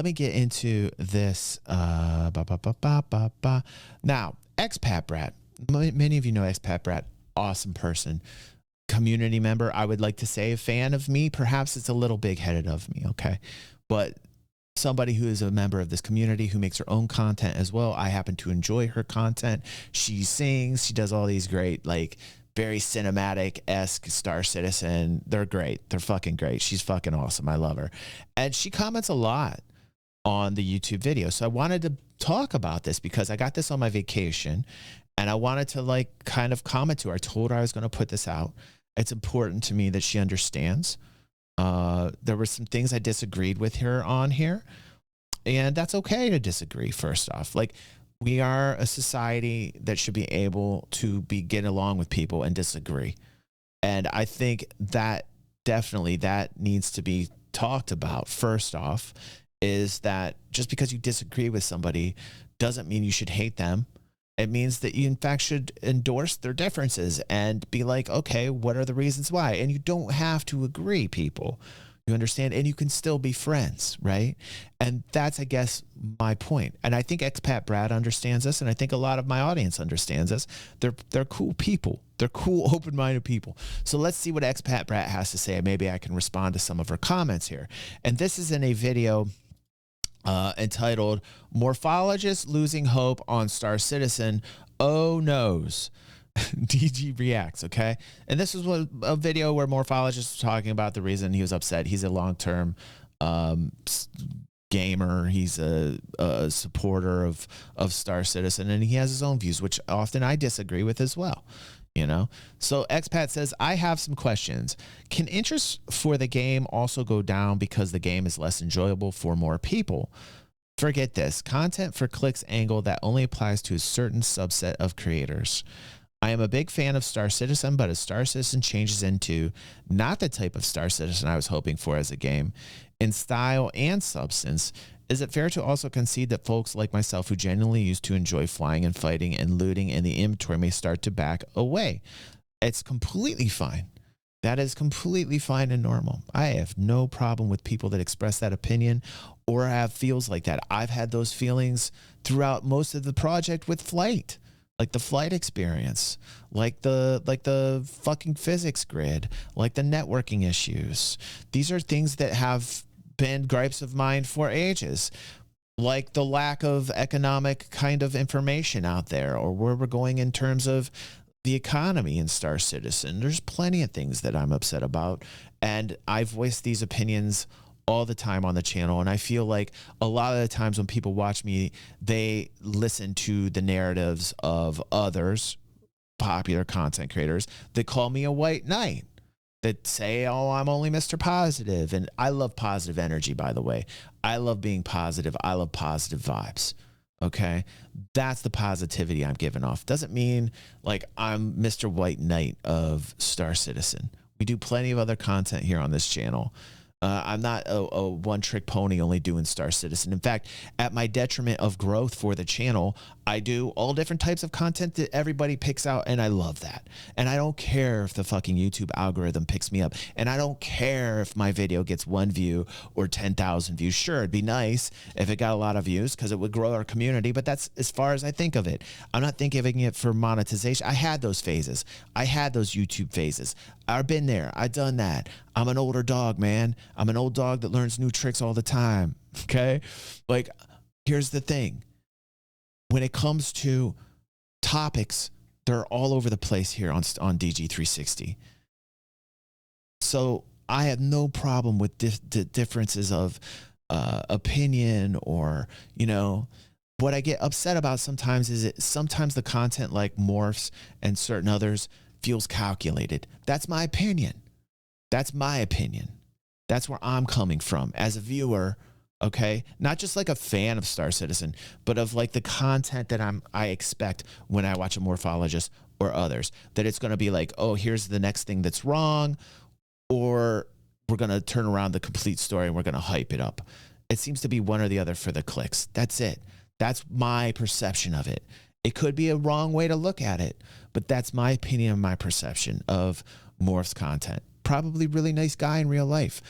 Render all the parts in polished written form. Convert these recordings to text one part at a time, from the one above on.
let me get into this. Now, Expatbrat. Many of you know Expatbrat. Awesome person. Community member. I would like to say a fan of me. Perhaps it's a little big-headed of me, okay? But somebody who is a member of this community who makes her own content as well. I happen to enjoy her content. She sings. She does all these great, like, very cinematic-esque Star Citizen. They're great. They're fucking great. She's fucking awesome. I love her. And she comments a lot on the YouTube video. So I wanted to talk about this because I got this on my vacation and I wanted to, like, kind of comment to her. I told her I was going to put this out. It's important to me that she understands. There were some things I disagreed with her on here, and that's okay to disagree. First off, like, we are a society that should be able to get along with people and disagree. And I think that definitely that needs to be talked about. First off, is that just because you disagree with somebody doesn't mean you should hate them. It means that you, in fact, should endorse their differences and be like, okay, what are the reasons why? And you don't have to agree, people. You understand? And you can still be friends, right? And that's, I guess, my point. And I think Expatbrat understands this, and I think a lot of my audience understands this. They're cool people. They're cool, open-minded people. So let's see what Expatbrat has to say. Maybe I can respond to some of her comments here. And this is in a video entitled "Morphologist Losing Hope on Star Citizen. Oh Noes." DG reacts, okay? And this was a video where Morphologist was talking about the reason he was upset. He's a long-term gamer. He's a supporter of Star Citizen, and he has his own views, which often I disagree with as well. You know, so Expat says, I have some questions. Can interest for the game also go down because the game is less enjoyable for more people? Forget this. Content for clicks angle that only applies to a certain subset of creators. I am a big fan of Star Citizen, but as Star Citizen changes into not the type of Star Citizen I was hoping for as a game, in style and substance, is it fair to also concede that folks like myself who genuinely used to enjoy flying and fighting and looting in the inventory may start to back away? It's completely fine. That is completely fine and normal. I have no problem with people that express that opinion or have feels like that. I've had those feelings throughout most of the project with Flight. Like the flight experience, like the fucking physics grid, like the networking issues. These are things that have been gripes of mine for ages, like the lack of economic kind of information out there, or where we're going in terms of the economy in Star Citizen. There's plenty of things that I'm upset about, and I've voiced these opinions all the time on the channel. And I feel like a lot of the times when people watch me, they listen to the narratives of others, popular content creators, that call me a white knight, that say, oh, I'm only Mr. Positive. And I love positive energy, by the way. I love being positive. I love positive vibes. Okay. That's the positivity I'm giving off. Doesn't mean like I'm Mr. White Knight of Star Citizen. We do plenty of other content here on this channel. I'm not a one-trick pony only doing Star Citizen. In fact, at my detriment of growth for the channel, I do all different types of content that everybody picks out, and I love that. And I don't care if the fucking YouTube algorithm picks me up. And I don't care if my video gets 1 view or 10,000 views. Sure, it'd be nice if it got a lot of views because it would grow our community, but that's as far as I think of it. I'm not thinking of it for monetization. I had those phases. I had those YouTube phases. I've been there. I've done that. I'm an older dog, man. I'm an old dog that learns new tricks all the time. Okay? Like, here's the thing. When it comes to topics, they're all over the place here on DG360. So I have no problem with the differences of opinion or, you know, what I get upset about sometimes is sometimes the content like morphs and certain others feels calculated. That's my opinion. That's my opinion. That's where I'm coming from as a viewer, okay? Not just like a fan of Star Citizen, but of like the content that I expect when I watch a morphologist or others, that it's going to be like, oh, here's the next thing that's wrong, or we're going to turn around the complete story and we're going to hype it up. It seems to be one or the other for the clicks. That's it. That's my perception of it. It could be a wrong way to look at it, but that's my opinion and my perception of Morph's content. Probably really nice guy in real life.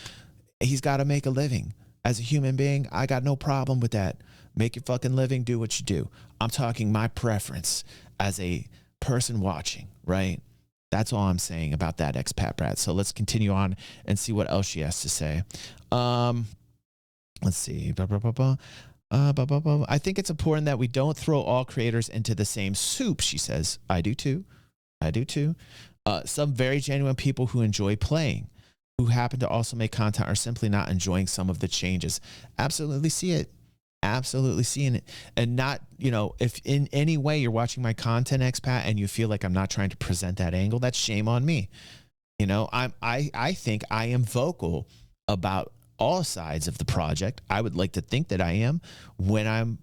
He's got to make a living. As a human being, I got no problem with that. Make your fucking living, do what you do. I'm talking my preference as a person watching, right? That's all I'm saying about that, Expat Brat. So let's continue on and see what else she has to say. Let's see. I think it's important that we don't throw all creators into the same soup, she says. I do too. I do too. Some very genuine people who enjoy playing, who happen to also make content, are simply not enjoying some of the changes. Absolutely see it. Absolutely seeing it. And not, you know, if in any way you're watching my content, Expat, and you feel like I'm not trying to present that angle, that's shame on me. You know, I think I am vocal about all sides of the project. I would like to think that I am when I'm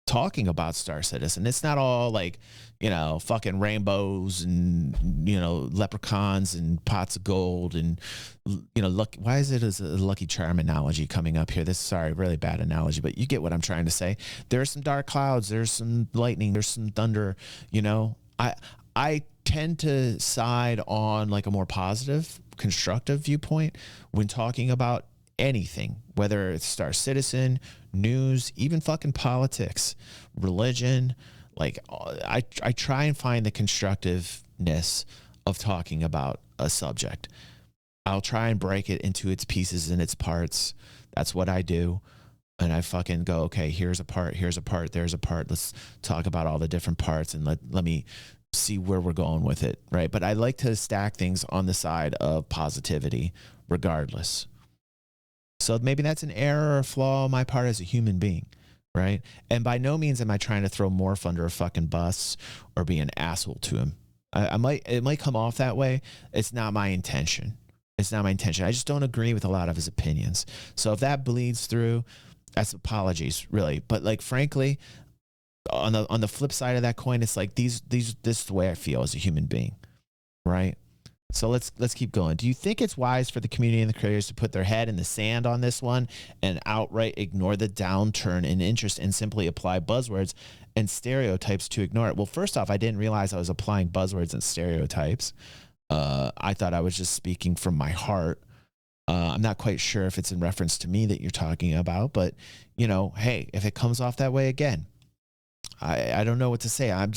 talking about Star Citizen. It's not all like, you know, fucking rainbows and, you know, leprechauns and pots of gold and, you know, look, why is it as a Lucky Charm analogy coming up here? This, sorry, really bad analogy, but you get what I'm trying to say. There's some dark clouds, there's some lightning, there's some thunder, you know. I tend to side on like a more positive, constructive viewpoint when talking about anything, whether it's Star Citizen, news, even fucking politics, religion. Like I try and find the constructiveness of talking about a subject. I'll try and break it into its pieces and its parts. That's what I do. And I fucking go, okay, here's a part, there's a part. Let's talk about all the different parts and let me see where we're going with it, right? But I like to stack things on the side of positivity regardless. So maybe that's an error or flaw on my part as a human being, right? And by no means am I trying to throw Morph under a fucking bus or be an asshole to him. It might come off that way. It's not my intention. It's not my intention. I just don't agree with a lot of his opinions. So if that bleeds through, that's apologies, really. But like, frankly, on the flip side of that coin, it's like this is the way I feel as a human being, right? So let's keep going. Do you think it's wise for the community and the creators to put their head in the sand on this one and outright ignore the downturn in interest and simply apply buzzwords and stereotypes to ignore it? Well, first off, I didn't realize I was applying buzzwords and stereotypes. I thought I was just speaking from my heart. I'm not quite sure if it's in reference to me that you're talking about, but you know, hey, if it comes off that way, again, I don't know what to say. I'm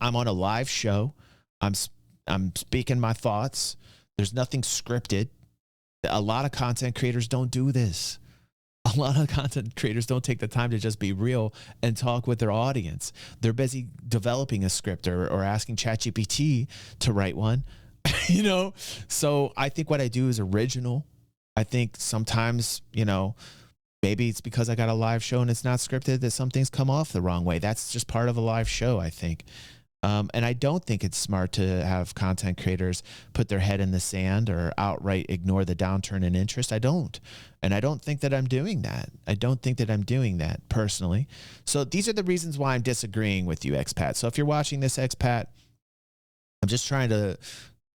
on a live show. I'm speaking my thoughts. There's nothing scripted. A lot of content creators don't do this. A lot of content creators don't take the time to just be real and talk with their audience. They're busy developing a script or asking ChatGPT to write one, you know? So I think what I do is original. I think sometimes, you know, maybe it's because I got a live show and it's not scripted that some things come off the wrong way. That's just part of a live show, I think. And I don't think it's smart to have content creators put their head in the sand or outright ignore the downturn in interest. I don't. And I don't think that I'm doing that. I don't think that I'm doing that personally. So these are the reasons why I'm disagreeing with you, Expat. So if you're watching this, Expat, I'm just trying to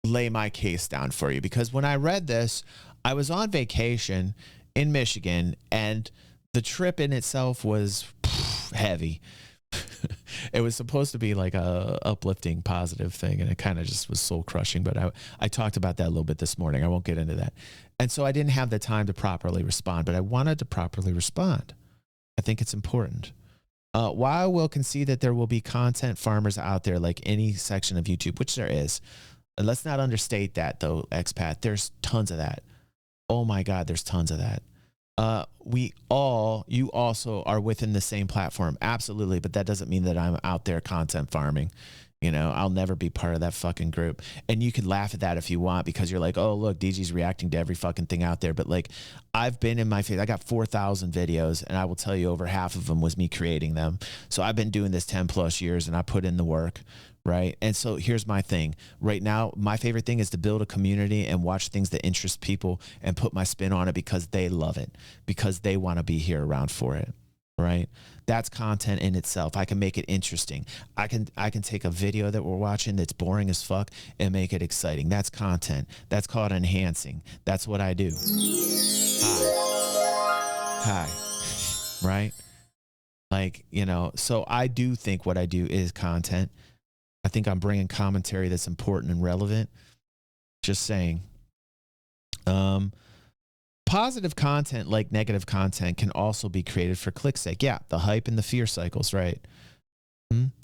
lay my case down for you, because when I read this, I was on vacation in Michigan and the trip in itself was heavy. It was supposed to be like a uplifting, positive thing, and it kind of just was soul crushing. But I talked about that a little bit this morning. I won't get into that. And so I didn't have the time to properly respond, but I wanted to properly respond. I think it's important. While I will concede that there will be content farmers out there like any section of YouTube, which there is, let's not understate that though, Expat. There's tons of that. Oh my God, there's tons of that. You also are within the same platform. Absolutely. But that doesn't mean that I'm out there content farming. You know, I'll never be part of that fucking group. And you could laugh at that if you want, because you're like, oh, look, DG's reacting to every fucking thing out there. But like, I've been in my face. I got 4,000 videos, and I will tell you over half of them was me creating them. So I've been doing this 10 plus years, and I put in the work. Right. And so here's my thing right now. My favorite thing is to build a community and watch things that interest people and put my spin on it because they love it, because they want to be here around for it. Right. That's content in itself. I can make it interesting. I can take a video that we're watching that's boring as fuck and make it exciting. That's content. That's called enhancing. That's what I do. Hi. Right. Like, you know, so I do think what I do is content. I think I'm bringing commentary that's important and relevant. Just saying. Positive content, like negative content, can also be created for click's sake. Yeah, the hype and the fear cycles, right?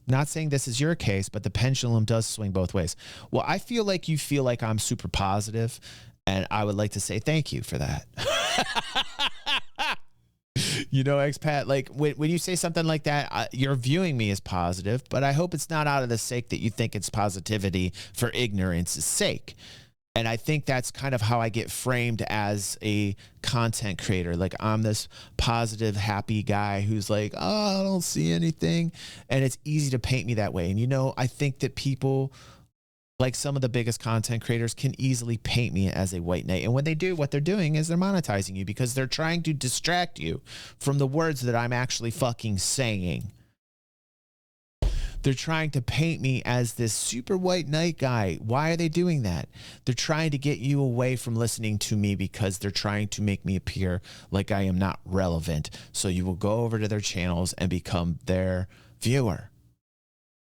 Not saying this is your case, but the pendulum does swing both ways. Well, I feel like you feel like I'm super positive, and I would like to say thank you for that. Expat, like when you say something like that, you're viewing me as positive, but I hope it's not out of the sake that you think it's positivity for ignorance's sake. And I think that's kind of how I get framed as a content creator. Like I'm this positive, happy guy who's like, oh, I don't see anything. And it's easy to paint me that way. And, I think that people like some of the biggest content creators can easily paint me as a white knight. And when they do, what they're doing is they're monetizing you because they're trying to distract you from the words that I'm actually fucking saying. They're trying to paint me as this super white knight guy. Why are they doing that? They're trying to get you away from listening to me because they're trying to make me appear like I am not relevant. So you will go over to their channels and become their viewer.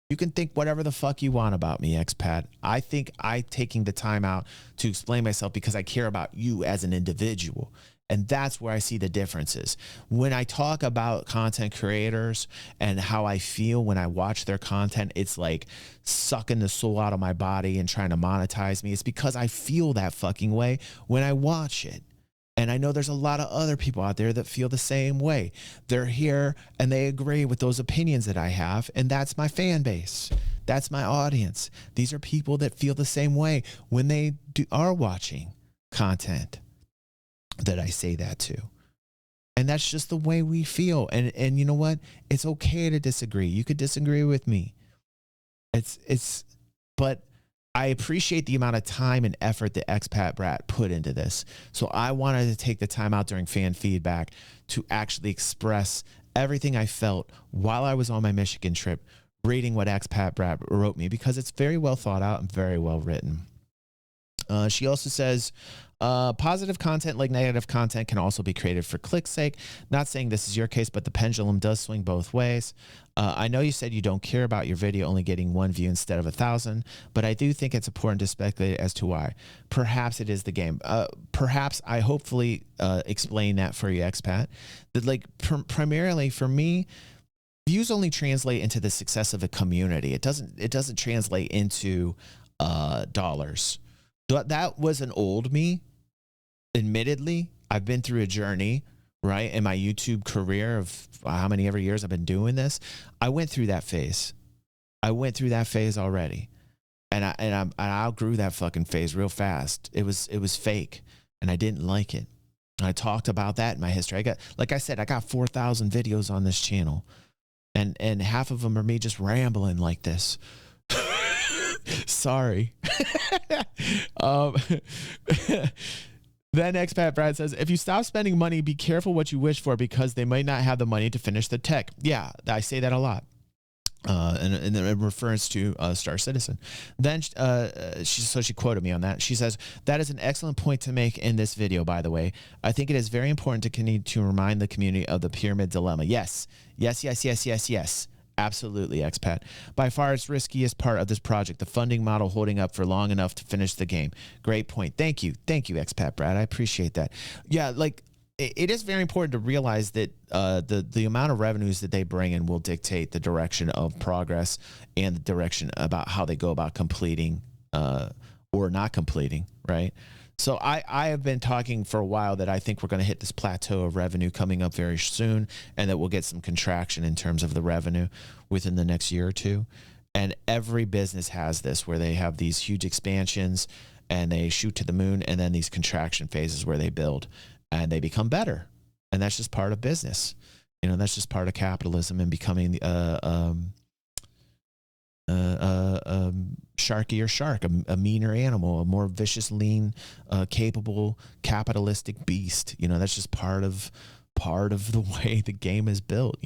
You can think whatever the fuck you want about me, expat. I think I'm taking the time out to explain myself because I care about you as an individual. And that's where I see the differences. When I talk about content creators and how I feel when I watch their content, it's like sucking the soul out of my body and trying to monetize me. It's because I feel that fucking way when I watch it. And I know there's a lot of other people out there that feel the same way. They're here and they agree with those opinions that I have. And that's my fan base. That's my audience. These are people that feel the same way when they are watching content that I say that to. And that's just the way we feel. And you know what? It's okay to disagree. You could disagree with me. But I appreciate the amount of time and effort that Expatbrat put into this. So I wanted to take the time out during fan feedback to actually express everything I felt while I was on my Michigan trip, reading what Expatbrat wrote me, because it's very well thought out and very well written. She also says, positive content like negative content can also be created for click's sake. Not saying this is your case, but the pendulum does swing both ways. I know you said you don't care about your video only getting 1 view instead of 1,000, but I do think it's important to speculate as to why. Perhaps it is the game. Perhaps I hopefully explain that for you, expat. That like primarily for me, views only translate into the success of a community. It doesn't translate into dollars. That was an old me. Admittedly, I've been through a journey, right? In my YouTube career of how many ever years I've been doing this. I went through that phase. I went through that phase already. And I outgrew that fucking phase real fast. It was fake and I didn't like it. I talked about that in my history. Like I said, I got 4,000 videos on this channel and half of them are me just rambling like this. Sorry. Then Expatbrat says, if you stop spending money, be careful what you wish for because they might not have the money to finish the tech. Yeah, I say that a lot. And in reference to Star Citizen. Then she quoted me on that. She says, that is an excellent point to make in this video, by the way. I think it is very important to continue to remind the community of the pyramid dilemma. Yes. Absolutely, expat. By far its riskiest part of this project, the funding model holding up for long enough to finish the game. Great point. Thank you, Expatbrat. I appreciate that. Yeah, like it is very important to realize that the amount of revenues that they bring in will dictate the direction of progress and the direction about how they go about completing or not completing, right? So I have been talking for a while that I think we're going to hit this plateau of revenue coming up very soon, and that we'll get some contraction in terms of the revenue within the next year or two. And every business has this, where they have these huge expansions and they shoot to the moon, and then these contraction phases where they build and they become better. And that's just part of business. That's just part of capitalism and becoming sharkier shark, a meaner animal, a more vicious, lean, capable, capitalistic beast. That's just part of the way the game is built.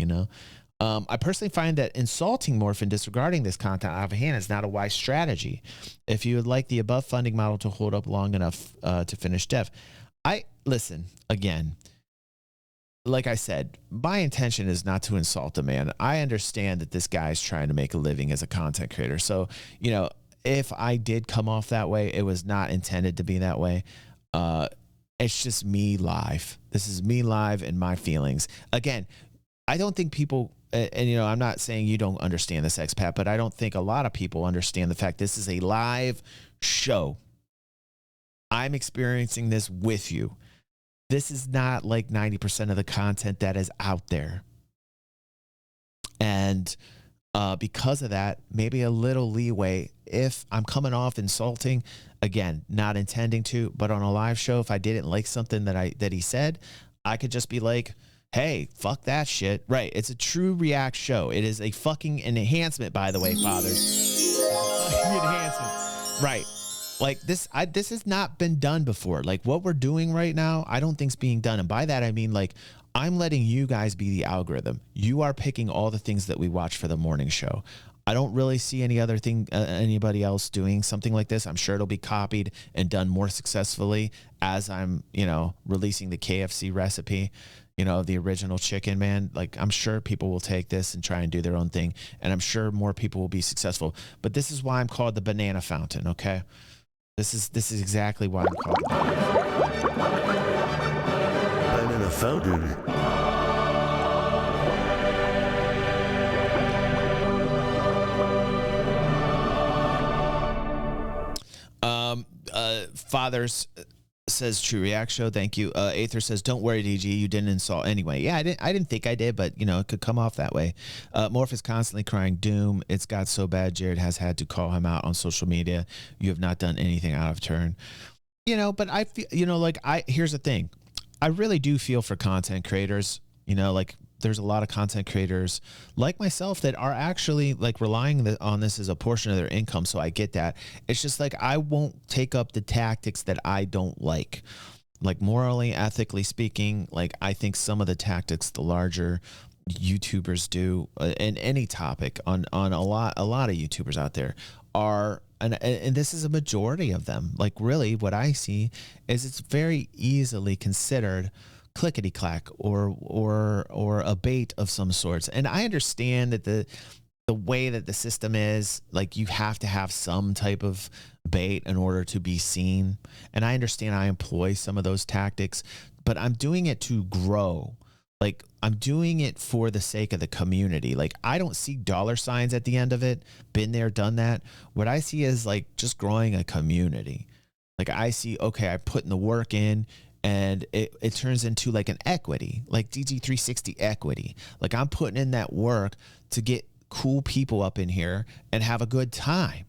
I personally find that insulting Morph and disregarding this content out of hand is not a wise strategy. If you would like the above funding model to hold up long enough to finish dev, listen again. Like I said, my intention is not to insult the man. I understand that this guy's trying to make a living as a content creator. So, if I did come off that way, it was not intended to be that way. It's just me live. This is me live and my feelings. Again, I don't think people, and you know, I'm not saying you don't understand this, expat, but I don't think a lot of people understand the fact this is a live show. I'm experiencing this with you. This is not like 90% of the content that is out there. And because of that, maybe a little leeway if I'm coming off insulting, again, not intending to, but on a live show, if I didn't like something that he said, I could just be like, hey, fuck that shit. Right. It's a true react show. It is a fucking enhancement, by the way, fathers. Enhancement. Right. Like this has not been done before. Like what we're doing right now, I don't think's being done. And by that, I mean, like, I'm letting you guys be the algorithm. You are picking all the things that we watch for the morning show. I don't really see anybody else doing something like this. I'm sure it'll be copied and done more successfully as I'm, you know, releasing the KFC recipe, you know, the original chicken, man. Like, I'm sure people will take this and try and do their own thing. And I'm sure more people will be successful. But this is why I'm called the banana fountain, okay? This is exactly why I'm called the banana fountain. Fathers says true react show. Thank you. Aether says, don't worry, DG, you didn't insult anyway. Yeah, I didn't think I did, but you know, it could come off that way. Morph is constantly crying doom. It's got so bad Jared has had to call him out on social media. You have not done anything out of turn. You know, but I feel, you know, like here's the thing. I really do feel for content creators, you know, like there's a lot of content creators like myself that are actually like relying on this as a portion of their income. So I get that. It's just like, I won't take up the tactics that I don't like morally, ethically speaking. Like, I think some of the tactics the larger YouTubers do in any topic on a lot of YouTubers out there are, and this is a majority of them. Like, really what I see is it's very easily considered clickety clack or a bait of some sorts. And I understand that the way that the system is, like, you have to have some type of bait in order to be seen. And I understand I employ some of those tactics, but I'm doing it to grow. Like, I'm doing it for the sake of the community. Like, I don't see dollar signs at the end of it. Been there, done that. What I see is like just growing a community. Like, I see, okay, I put in the work in, and it turns into like an equity, like DG360 equity. Like, I'm putting in that work to get cool people up in here and have a good time.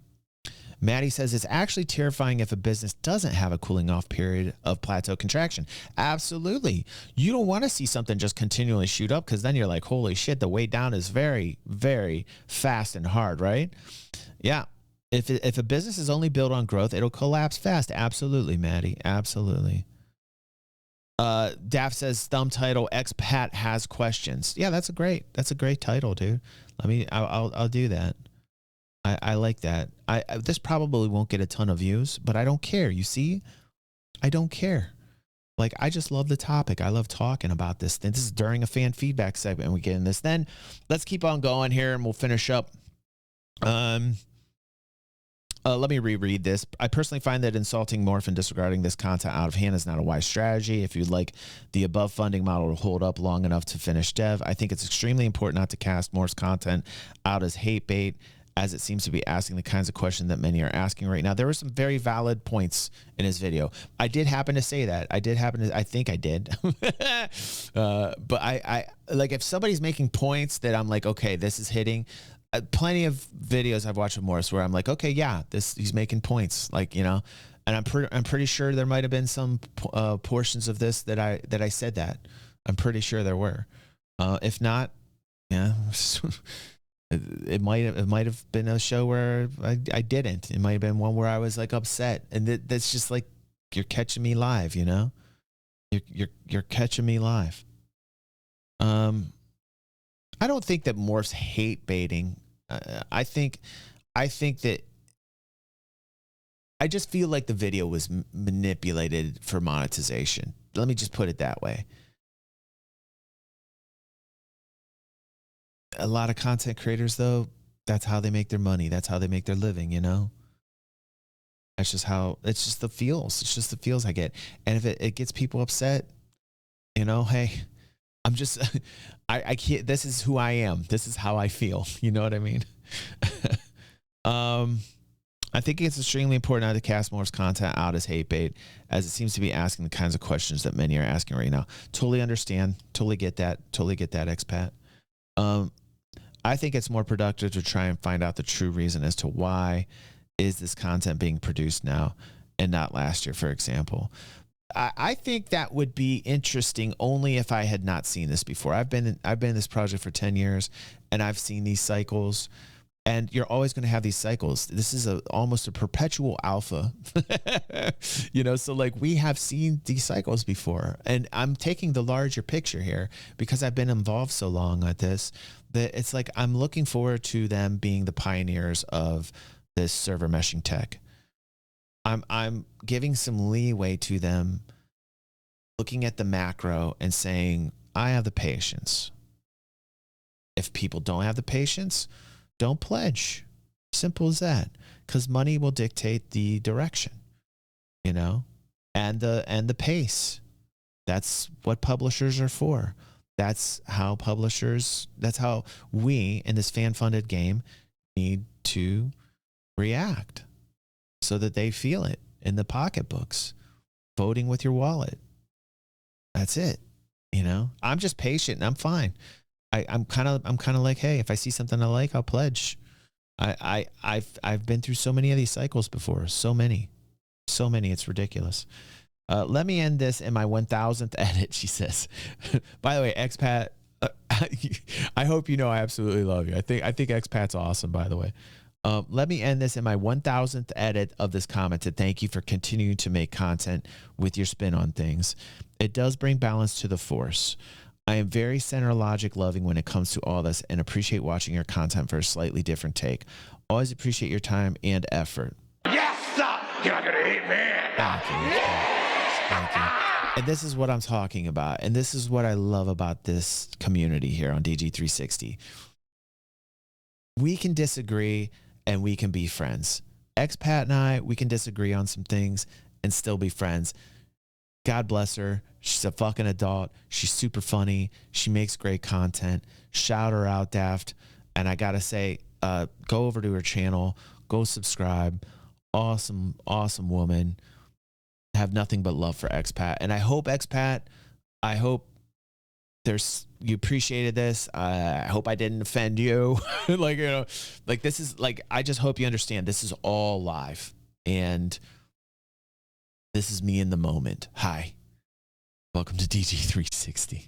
Maddie says it's actually terrifying if a business doesn't have a cooling off period of plateau contraction. Absolutely. You don't want to see something just continually shoot up, because then you're like, holy shit, the way down is very, very fast and hard, right? Yeah. If a business is only built on growth, it'll collapse fast. Absolutely, Maddie. Absolutely. Daft says thumb title, Expat has questions. Yeah, that's a great title, dude. I'll do that. I like that. This probably won't get a ton of views, but I don't care. You see, I don't care. Like, I just love the topic. I love talking about this. This is during a fan feedback segment. We get in this. Then let's keep on going here, and we'll finish up. Let me reread this. I personally find that insulting Morph and disregarding this content out of hand is not a wise strategy. If you'd like the above funding model to hold up long enough to finish dev, I think it's extremely important not to cast Morph's content out as hate bait, as it seems to be asking the kinds of questions that many are asking right now. There were some very valid points in his video. I did happen to say that. I think I did. But I like, if somebody's making points that I'm like, okay, this is hitting. Plenty of videos I've watched of Morris where I'm like, okay, yeah, he's making points, like, you know, and I'm pretty sure there might have been some portions of this that I said that. I'm pretty sure there were. If not, yeah, it might have been a show where I didn't. It might have been one where I was like upset, and that's just like, you're catching me live, you know. You're catching me live. I don't think that Morph's hate baiting. I think that I just feel like the video was manipulated for monetization. Let me just put it that way. A lot of content creators, though, that's how they make their money. That's how they make their living, you know? That's just how, it's just the feels. It's just the feels I get. And if it gets people upset, you know, hey, I'm just, I can't, this is who I am. This is how I feel. You know what I mean? I think it's extremely important not to cast Moore's content out as hate bait, as it seems to be asking the kinds of questions that many are asking right now. Totally understand. Totally get that. Totally get that, Expat. I think it's more productive to try and find out the true reason as to why is this content being produced now and not last year, for example. I think that would be interesting only if I had not seen this before. I've been in this project for 10 years and I've seen these cycles. And you're always going to have these cycles. This is almost a perpetual alpha, you know? So like we have seen these cycles before, and I'm taking the larger picture here because I've been involved so long at this that it's like, I'm looking forward to them being the pioneers of this server meshing tech. I'm giving some leeway to them, looking at the macro and saying, I have the patience. If people don't have the patience, don't pledge. Simple as that. Because money will dictate the direction, you know, and the pace. That's what publishers are for. That's how we in this fan-funded game need to react so that they feel it in the pocketbooks. Voting with your wallet. That's it. You know, I'm just patient and I'm fine. I'm kind of like, hey, if I see something I like, I'll pledge. I've been through so many of these cycles before. So many, it's ridiculous. Let me end this in my 1000th edit, she says. By the way, Expat, I hope you know I absolutely love you. I think Expat's awesome, by the way. Let me end this in my 1000th edit of this comment to thank you for continuing to make content with your spin on things. It does bring balance to the force. I am very center logic loving when it comes to all this and appreciate watching your content for a slightly different take. Always appreciate your time and effort. Yes, sir. You're not gonna hate me. Thank you. Thank you. And this is what I'm talking about. And this is what I love about this community here on DG360. We can disagree and we can be friends. Expat and I, we can disagree on some things and still be friends. God bless her. She's a fucking adult. She's super funny. She makes great content. Shout her out, Daft. And I got to say, go over to her channel. Go subscribe. Awesome, awesome woman. Have nothing but love for Expat. And I hope, Expat, you appreciated this. I hope I didn't offend you. Like, you know, like this is like, I just hope you understand this is all live. And this is me in the moment. Hi. Welcome to DG360.